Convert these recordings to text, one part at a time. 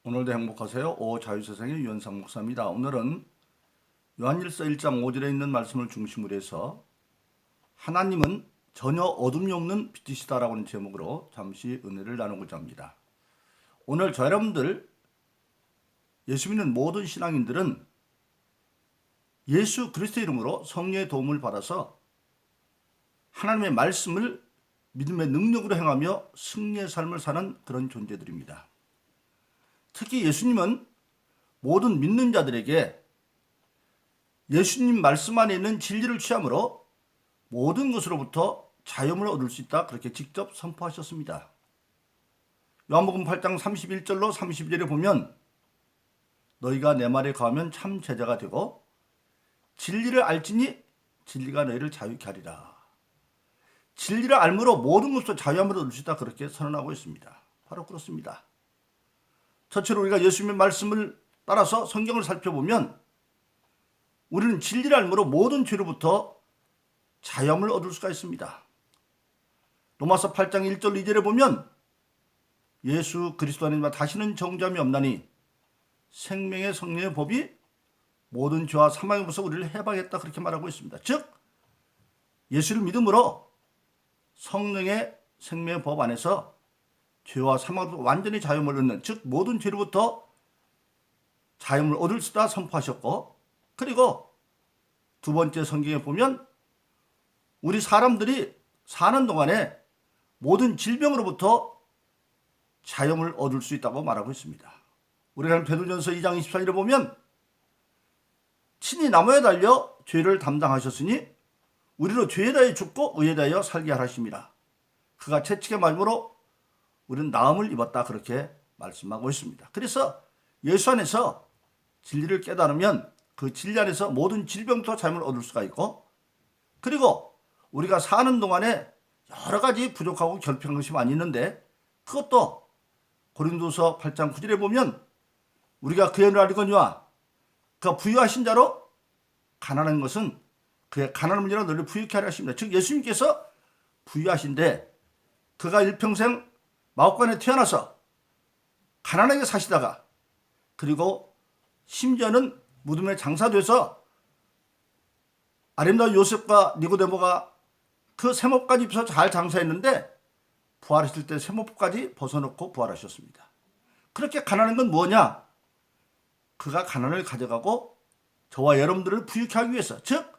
오늘도 행복하세요. 자유세상의 유현상 목사입니다. 오늘은 요한일서 1장 5절에 있는 말씀을 중심으로 해서 하나님은 전혀 어둠이 없는 빛이시다라고 하는 제목으로 잠시 은혜를 나누고자 합니다. 오늘 저 여러분들 예수 믿는 모든 신앙인들은 예수 그리스도 이름으로 성령의 도움을 받아서 하나님의 말씀을 믿음의 능력으로 행하며 승리의 삶을 사는 그런 존재들입니다. 특히 예수님은 모든 믿는 자들에게 예수님 말씀 안에 있는 진리를 취함으로 모든 것으로부터 자유를 얻을 수 있다, 그렇게 직접 선포하셨습니다. 요한복음 8장 31절로 32절에 보면 너희가 내 말에 거하면 참 제자가 되고 진리를 알지니 진리가 너희를 자유케 하리라. 진리를 알므로 모든 것으로 자유함을 얻을 수 있다, 그렇게 선언하고 있습니다. 바로 그렇습니다. 저처럼 우리가 예수님의 말씀을 따라서 성경을 살펴보면 우리는 진리를 알므로 모든 죄로부터 자유함을 얻을 수가 있습니다. 로마서 8장 1절 2절에 보면 예수 그리스도 안에만 다시는 정죄함이 없나니 생명의 성령의 법이 모든 죄와 사망에서 우리를 해방했다, 그렇게 말하고 있습니다. 즉 예수를 믿음으로 성령의 생명의 법 안에서 죄와 사망으로부터 완전히 자유함을 얻는, 즉 모든 죄로부터 자유함을 얻을 수 있다 선포하셨고, 그리고 두 번째 성경에 보면 우리 사람들이 사는 동안에 모든 질병으로부터 자유함을 얻을 수 있다고 말하고 있습니다. 우리가 베드로전서 2장 24절에 보면 친히 나무에 달려 죄를 담당하셨으니 우리로 죄에 대하여 죽고 의에 대하여 살게 하심이라. 그가 채찍에 맞음으로 우리는 나음을 입었다, 그렇게 말씀하고 있습니다. 그래서 예수 안에서 진리를 깨달으면 그 진리 안에서 모든 질병부터 자유를 얻을 수가 있고, 그리고 우리가 사는 동안에 여러 가지 부족하고 결핍한 것이 많이 있는데 그것도 고린도서 8장 9절에 보면 우리가 그의 은혜를 알거니와 그가 부유하신 자로 가난한 것은 그의 가난한 문제로 너를 부유케 하려 하십니다. 즉 예수님께서 부유하신데 그가 일평생 마옥간에 태어나서 가난하게 사시다가 그리고 심지어는 무덤에 장사돼서 아름다운 요셉과 니고데모가 그 세모까지 입혀서 잘 장사했는데 부활하실 때 세모까지 벗어놓고 부활하셨습니다. 그렇게 가난한 건 뭐냐? 그가 가난을 가져가고 저와 여러분들을 부유케 하기 위해서, 즉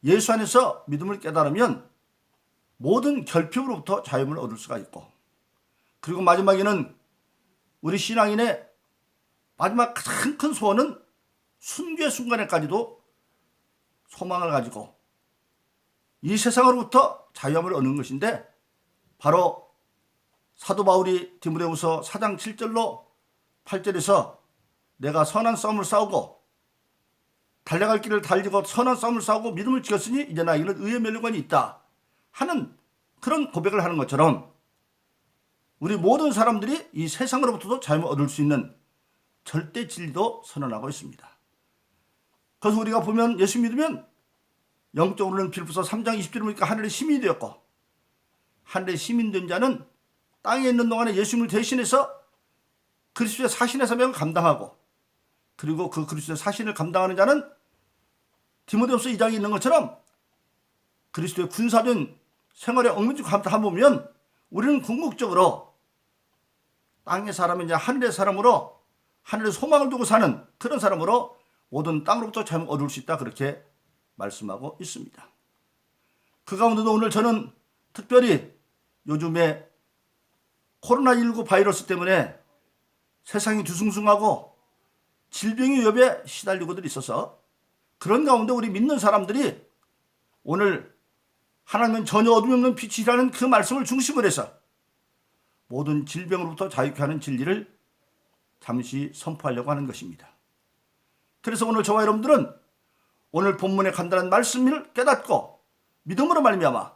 예수 안에서 믿음을 깨달으면 모든 결핍으로부터 자유를 얻을 수가 있고, 그리고 마지막에는 우리 신앙인의 마지막 가장 큰 소원은 순교의 순간에까지도 소망을 가지고 이 세상으로부터 자유함을 얻는 것인데, 바로 사도 바울이 디모데후서 4장 7절로 8절에서 내가 선한 싸움을 싸우고 달려갈 길을 달리고 선한 싸움을 싸우고 믿음을 지켰으니 이제 나에게는 의의 멸류관이 있다 하는 그런 고백을 하는 것처럼 우리 모든 사람들이 이 세상으로부터도 자유를 얻을 수 있는 절대 진리도 선언하고 있습니다. 그래서 우리가 보면 예수 믿으면 영적으로는 빌립보서 3장 20절에 보니까 하늘의 시민이 되었고, 하늘의 시민 된 자는 땅에 있는 동안에 예수님을 대신해서 그리스도의 사신의 사명을 감당하고, 그리고 그 그리스도의 사신을 감당하는 자는 디모데후서 2장에 있는 것처럼 그리스도의 군사된 생활에 얽매이고 하보면 우리는 궁극적으로 땅의 사람이냐 하늘의 사람으로 하늘의 소망을 두고 사는 그런 사람으로 모든 땅으로부터 자유를 얻을 수 있다, 그렇게 말씀하고 있습니다. 그 가운데도 오늘 저는 특별히 요즘에 코로나19 바이러스 때문에 세상이 뒤숭숭하고 질병의 위협에 시달리고들 있어서 그런 가운데 우리 믿는 사람들이 오늘 하나님은 전혀 어둠이 없는 빛이라는 그 말씀을 중심으로 해서 모든 질병으로부터 자유케 하는 진리를 잠시 선포하려고 하는 것입니다. 그래서 오늘 저와 여러분들은 오늘 본문의 간단한 말씀을 깨닫고 믿음으로 말미암아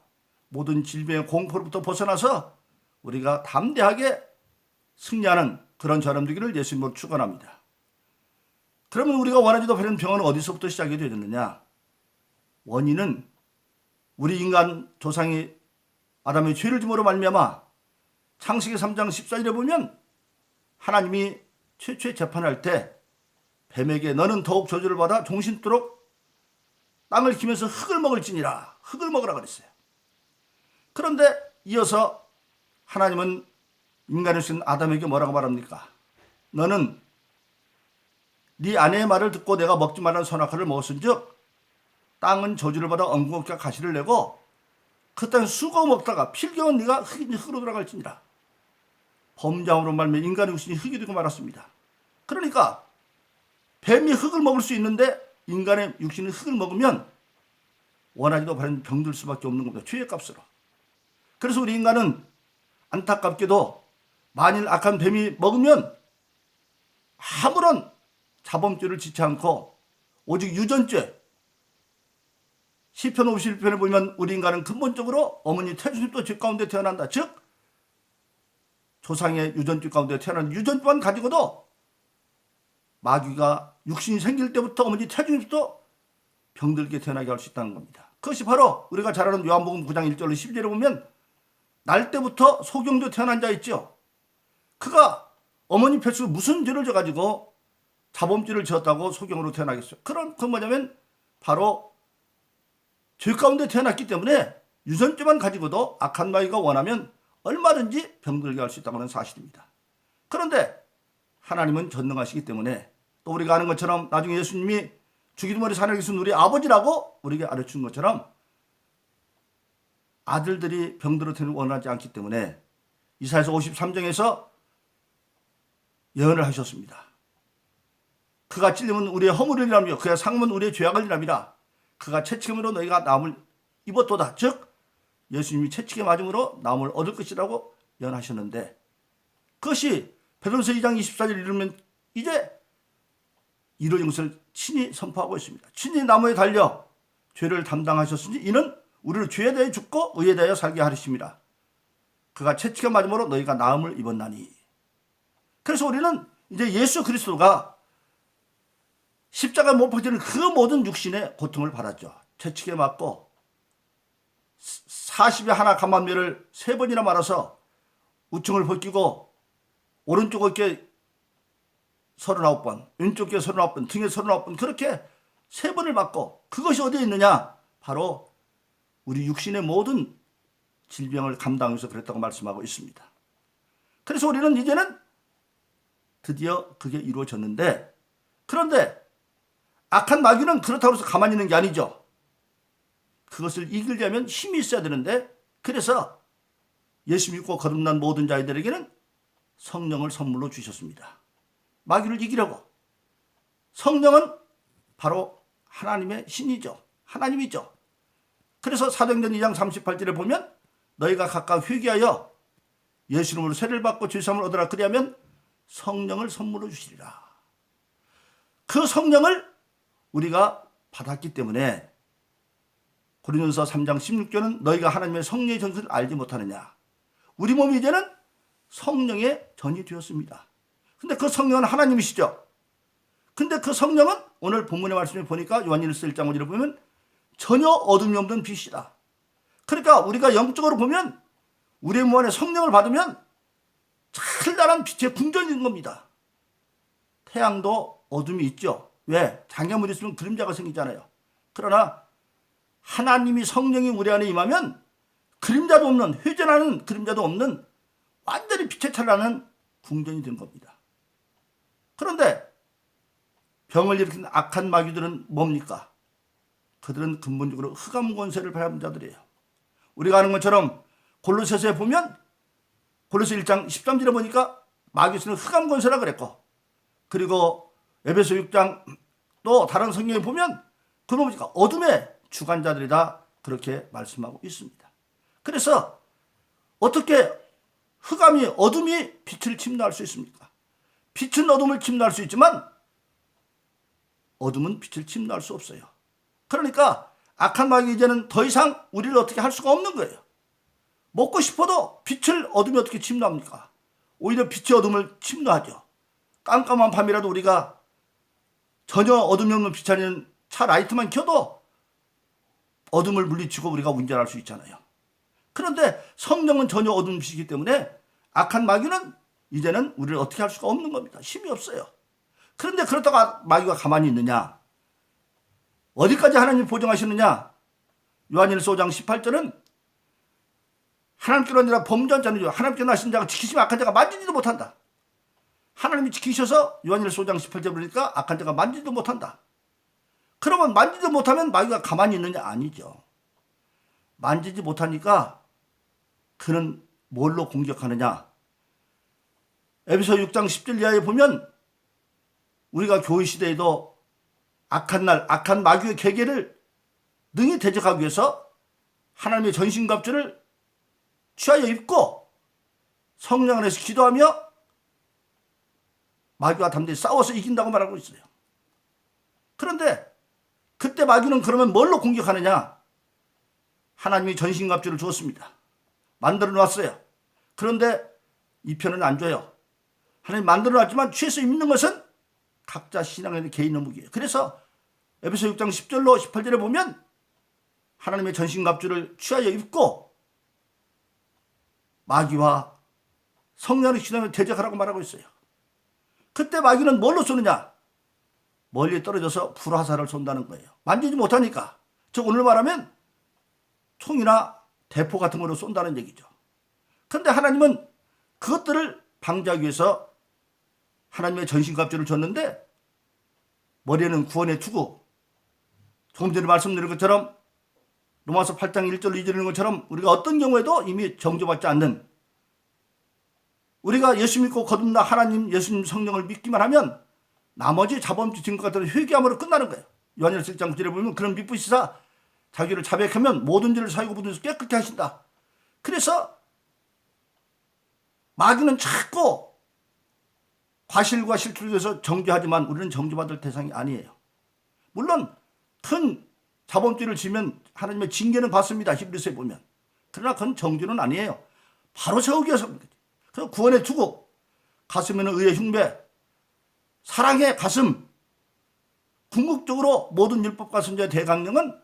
모든 질병의 공포로부터 벗어나서 우리가 담대하게 승리하는 그런 사람 되기를 예수님으로 축원합니다. 그러면 우리가 원하지도 않는 병은 어디서부터 시작이 되었느냐? 원인은 우리 인간 조상이 아담의 죄를 지므로 말미암아 창세기 3장 14절에 보면 하나님이 최초의 재판할 때 뱀에게 너는 더욱 저주를 받아 종신토록 땅을 기면서 흙을 먹을지니라. 흙을 먹으라 그랬어요. 그런데 이어서 하나님은 인간을 쓰신 아담에게 뭐라고 말합니까? 너는 네 아내의 말을 듣고 내가 먹지 말라는 선악과를 먹었은즉 땅은 저주를 받아 엉겅퀴와 가시를 내고 그 땅에 수고 먹다가 필경은 네가 흙으로 돌아갈지니라. 범죄함으로 말미암아 인간의 육신이 흙이 되고 말았습니다. 그러니까 뱀이 흙을 먹을 수 있는데 인간의 육신이 흙을 먹으면 원하지도 않은 병들 수밖에 없는 겁니다. 죄의 값으로. 그래서 우리 인간은 안타깝게도 만일 악한 뱀이 먹으면 아무런 자범죄를 짓지 않고 오직 유전죄. 시편 51편에 보면 우리 인간은 근본적으로 어머니 태중입도 죄 가운데 태어난다. 즉 조상의 유전죄 가운데 태어난 유전죄만 가지고도 마귀가 육신이 생길 때부터 어머니 태중입도 병들게 태어나게 할 수 있다는 겁니다. 그것이 바로 우리가 잘 아는 요한복음 9장 1절로 12절에 보면 날 때부터 소경도 태어난 자 있죠. 그가 어머니 뱃속에 무슨 죄를 져가지고 자범죄를 지었다고 소경으로 태어나겠어요. 그건 뭐냐면 바로 죄 가운데 태어났기 때문에 유전죄만 가지고도 악한 마귀가 원하면 얼마든지 병들게 할 수 있다는 건 사실입니다. 그런데 하나님은 전능하시기 때문에 또 우리가 아는 것처럼 나중에 예수님이 주기도머리 산에 계신 우리 아버지라고 우리에게 알려준 것처럼 아들들이 병들어 태어나기 원하지 않기 때문에 이사야서 53장에서 예언을 하셨습니다. 그가 찔림은 우리의 허물이라며 그의 상은 우리의 죄악을 이라미라. 그가 채찍음으로 너희가 나음을 입었도다. 즉 예수님이 채찍에 맞음으로 나음을 얻을 것이라고 예언하셨는데 그것이 베드로서 2장 24절 이르면 이제 이루어진 것을 친히 선포하고 있습니다. 친히 나무에 달려 죄를 담당하셨으니 이는 우리를 죄에 대해 죽고 의에 대하여 살게 하리심이라. 그가 채찍에 맞음으로 너희가 나음을 입었나니. 그래서 우리는 이제 예수 그리스도가 십자가에 못 박히는 그 모든 육신의 고통을 받았죠. 채찍에 맞고 40에 하나 감만매를 3번이나 말아서 우청을 벗기고 오른쪽 어깨에 39번, 왼쪽 어깨에 39번, 등에 39번 그렇게 3번을 맞고 그것이 어디에 있느냐? 바로 우리 육신의 모든 질병을 감당해서 그랬다고 말씀하고 있습니다. 그래서 우리는 이제는 드디어 그게 이루어졌는데 그런데 악한 마귀는 그렇다고 해서 가만히 있는 게 아니죠. 그것을 이기려면 힘이 있어야 되는데 그래서 예수 믿고 거듭난 모든 자들에게는 성령을 선물로 주셨습니다. 마귀를 이기려고. 성령은 바로 하나님의 신이죠. 하나님이죠. 그래서 사도행전 2장 38절에 보면 너희가 각각 회개하여 예수 이름으로 세례를 받고 죄사함을 얻으라. 그리하면 성령을 선물로 주시리라. 그 성령을 우리가 받았기 때문에 고린도서 3장 16절은 너희가 하나님의 성령의 전술을 알지 못하느냐. 우리 몸이 이제는 성령의 전이 되었습니다. 근데 그 성령은 하나님이시죠. 근데 그 성령은 오늘 본문의 말씀에 보니까 요한일서 1장 5절에 보면 전혀 어둠이 없는 빛이다. 그러니까 우리가 영적으로 보면 우리의 몸 안에 성령을 받으면 찬란한 빛의 궁전이 있는 겁니다. 태양도 어둠이 있죠. 왜? 장애물이 있으면 그림자가 생기잖아요. 그러나 하나님이 성령이 우리 안에 임하면 그림자도 없는, 회전하는 그림자도 없는 완전히 빛에 찬란한 궁전이 된 겁니다. 그런데 병을 일으키는 악한 마귀들은 뭡니까? 그들은 근본적으로 흑암 권세를 받은 자들이에요. 우리가 아는 것처럼 골로새서에 보면 골로새 1장 13절에 보니까 마귀는 흑암 권세라 그랬고 그리고 에베소 6장 또 다른 성경에 보면 그놈 보니까 어둠의 주관자들이다 그렇게 말씀하고 있습니다. 그래서 어떻게 흑암이 어둠이 빛을 침노할 수 있습니까? 빛은 어둠을 침노할 수 있지만 어둠은 빛을 침노할 수 없어요. 그러니까 악한 마귀 이제는 더 이상 우리를 어떻게 할 수가 없는 거예요. 먹고 싶어도 빛을 어둠이 어떻게 침노합니까? 오히려 빛이 어둠을 침노하죠. 깜깜한 밤이라도 우리가 전혀 어둠이 없는 빛이 아닌 차 라이트만 켜도 어둠을 물리치고 우리가 운전할 수 있잖아요. 그런데 성령은 전혀 어둠 빛이기 때문에 악한 마귀는 이제는 우리를 어떻게 할 수가 없는 겁니다. 힘이 없어요. 그런데 그렇다가 마귀가 가만히 있느냐? 어디까지 하나님이 보정하시느냐? 요한일서 5장 18절은 하나님께로 아니라 범죄한 자는 하나님께 나신 자가 지키시면 악한 자가 만지지도 못한다. 하나님이 지키셔서 요한일서 5장 18절 보니까 악한 자가 만지지도 못한다. 그러면 만지지 못하면 마귀가 가만히 있느냐? 아니죠. 만지지 못하니까 그는 뭘로 공격하느냐? 에베소 6장 10절 이하에 보면 우리가 교회 시대에도 악한 날, 악한 마귀의 계계를 능히 대적하기 위해서 하나님의 전신갑주를 취하여 입고 성령 안에서 기도하며 마귀와 담대히 싸워서 이긴다고 말하고 있어요. 그런데 그때 마귀는 그러면 뭘로 공격하느냐? 하나님이 전신갑주를 주었습니다. 만들어 놨어요. 그런데 이 편은 안 줘요. 하나님 만들어 놨지만 취해서 입는 것은 각자 신앙의 개인의 무기예요. 그래서 에베소 6장 10절로 18절에 보면 하나님의 전신갑주를 취하여 입고 마귀와 성령의 기도하며 대적하라고 말하고 있어요. 그때 마귀는 뭘로 쏘느냐? 멀리 떨어져서 불화살을 쏜다는 거예요. 만지지 못하니까. 즉 오늘 말하면 총이나 대포 같은 거로 쏜다는 얘기죠. 그런데 하나님은 그것들을 방지하기 위해서 하나님의 전신갑주를 줬는데 머리에는 구원의 투구, 조금 전에 말씀드린 것처럼 로마서 8장 1절 2절인 것처럼 우리가 어떤 경우에도 이미 정죄받지 않는, 우리가 예수 믿고 거듭나 하나님 예수님 성령을 믿기만 하면 나머지 자범죄 증거 같은 회개함으로 끝나는 거예요. 요한일서 1장 9절에 보면 그런 믿으시사 자기를 자백하면 모든 죄를 사하고 부든지 깨끗게 하신다. 그래서 마귀는 자꾸 과실과 실투를 위해서 정죄하지만 우리는 정죄받을 대상이 아니에요. 물론 큰 자범죄를 지면 하나님의 징계는 받습니다. 히브리서에 보면. 그러나 그건 정죄는 아니에요. 바로 세우기 위해서. 그래서 구원의 투구, 가슴에는 의의 흉배, 사랑의 가슴, 궁극적으로 모든 율법과 선지자의 대강령은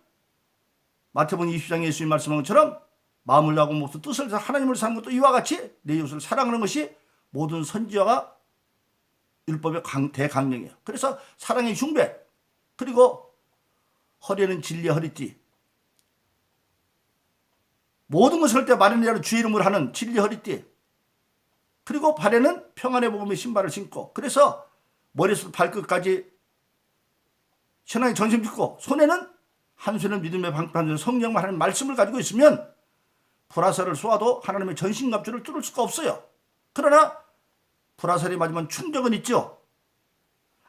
마태복음 20장에 예수님 말씀한 것처럼 마음을 다하고 몸소 뜻을 다해서 하나님을 사는 것도 이와 같이 내 이웃을 사랑하는 것이 모든 선지자가 율법의 대강령이에요. 그래서 사랑의 흉배, 그리고 허리에는 진리의 허리띠, 모든 것을 할 때 마련의 자로 주의 이름을 하는 진리의 허리띠, 그리고 발에는 평안의 복음의 신발을 신고, 그래서 머리에서 발끝까지 신앙의 전신 빚고, 손에는 한 손은 믿음의 방패, 한 손은 성령만 하는 말씀을 가지고 있으면 불화살을 쏘아도 하나님의 전신갑주를 뚫을 수가 없어요. 그러나 불화살이 맞으면 충격은 있죠.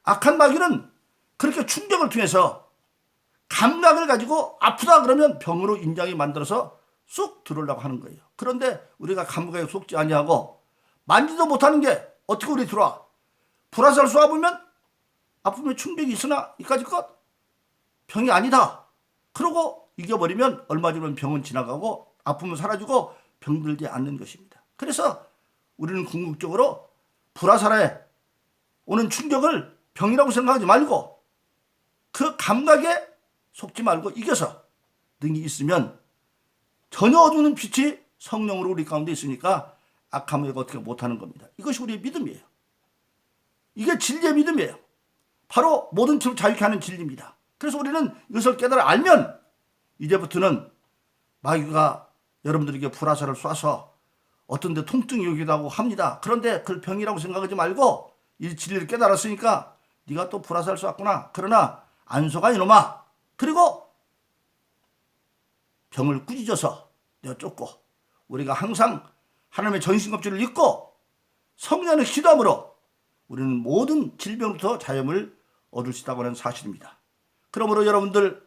악한 마귀는 그렇게 충격을 통해서 감각을 가지고 아프다 그러면 병으로 인장이 만들어서 쑥 들어오려고 하는 거예요. 그런데 우리가 감각에 속지 아니하고 만지도 못하는 게 어떻게 우리 들어와? 불화살 쏘아보면 아프면 충격이 있으나 이까짓 것 병이 아니다. 그러고 이겨버리면 얼마 지나면 병은 지나가고 아프면 사라지고 병들지 않는 것입니다. 그래서 우리는 궁극적으로 불화살에 오는 충격을 병이라고 생각하지 말고 그 감각에 속지 말고 이겨서 능히 있으면 전혀 어두운 빛이 성령으로 우리 가운데 있으니까 악함을 어떻게 못하는 겁니다. 이것이 우리의 믿음이에요. 이게 진리의 믿음이에요. 바로 모든 죄를 자유케 하는 진리입니다. 그래서 우리는 이것을 깨달아 알면 이제부터는 마귀가 여러분들에게 불화살을 쏴서 어떤 데 통증이 오기도 하고 합니다. 그런데 그걸 병이라고 생각하지 말고 이 진리를 깨달았으니까 네가 또 불화살 쐈구나. 그러나 안 속아 이놈아. 그리고 병을 꾸짖어서 내어 쫓고 우리가 항상 하나님의 전신갑주를 입고 성령의 기도함으로 우리는 모든 질병부터 자유를 얻을 수 있다고 하는 사실입니다. 그러므로 여러분들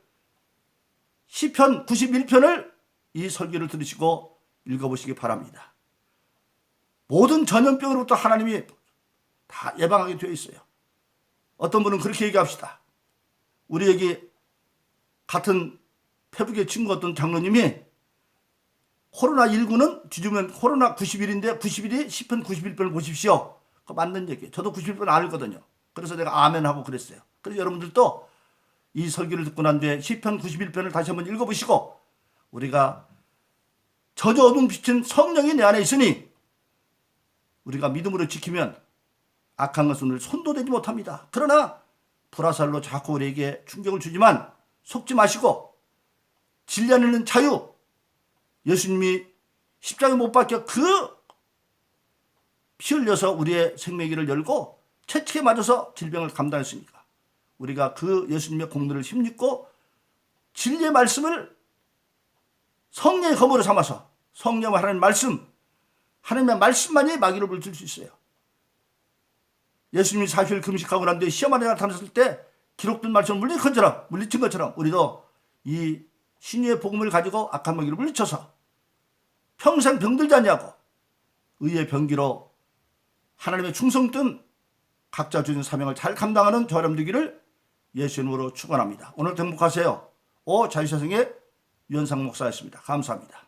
시편 91편을 이 설교를 들으시고 읽어보시기 바랍니다. 모든 전염병으로부터 하나님이 다 예방하게 되어 있어요. 어떤 분은 그렇게 얘기합시다. 우리 여기 같은 페북의 친구 어떤 장로님이 코로나19는 뒤집으면 코로나 90일인데 90일이 시편 91편을 보십시오. 그거 맞는 얘기예요. 저도 91편 안 읽거든요. 그래서 내가 아멘하고 그랬어요. 그래서 여러분들도 이 설교를 듣고 난 뒤에 시편 91편을 다시 한번 읽어보시고 우리가 전혀 어두운 빛은 성령이 내 안에 있으니 우리가 믿음으로 지키면 악한 것은 우리 손도 대지 못합니다. 그러나 불화살로 자꾸 우리에게 충격을 주지만 속지 마시고 진리 안에 있는 자유, 예수님이 십자가에 못 박혀 그 피 흘려서 우리의 생명기를 열고 채찍에 맞아서 질병을 감당했으니까 우리가 그 예수님의 공로를 힘입고 진리의 말씀을 성령의 검으로 삼아서 성령과 하나님의 말씀, 하나님의 말씀만이 마귀를 물질 수 있어요. 예수님이 40일 금식하고 난 뒤에 시험 안에 나타났을 때 기록된 말씀을 물리친 것처럼 우리도 이 신유의 복음을 가지고 악한 마귀를 물리쳐서 평생 병들지 않냐고 의의 병기로 하나님의 충성된 각자 주신 사명을 잘 감당하는 저와 여러분 되기를 예수 이름으로 축원합니다. 오늘도 행복하세요. 자유세상의 유현상 목사였습니다. 감사합니다.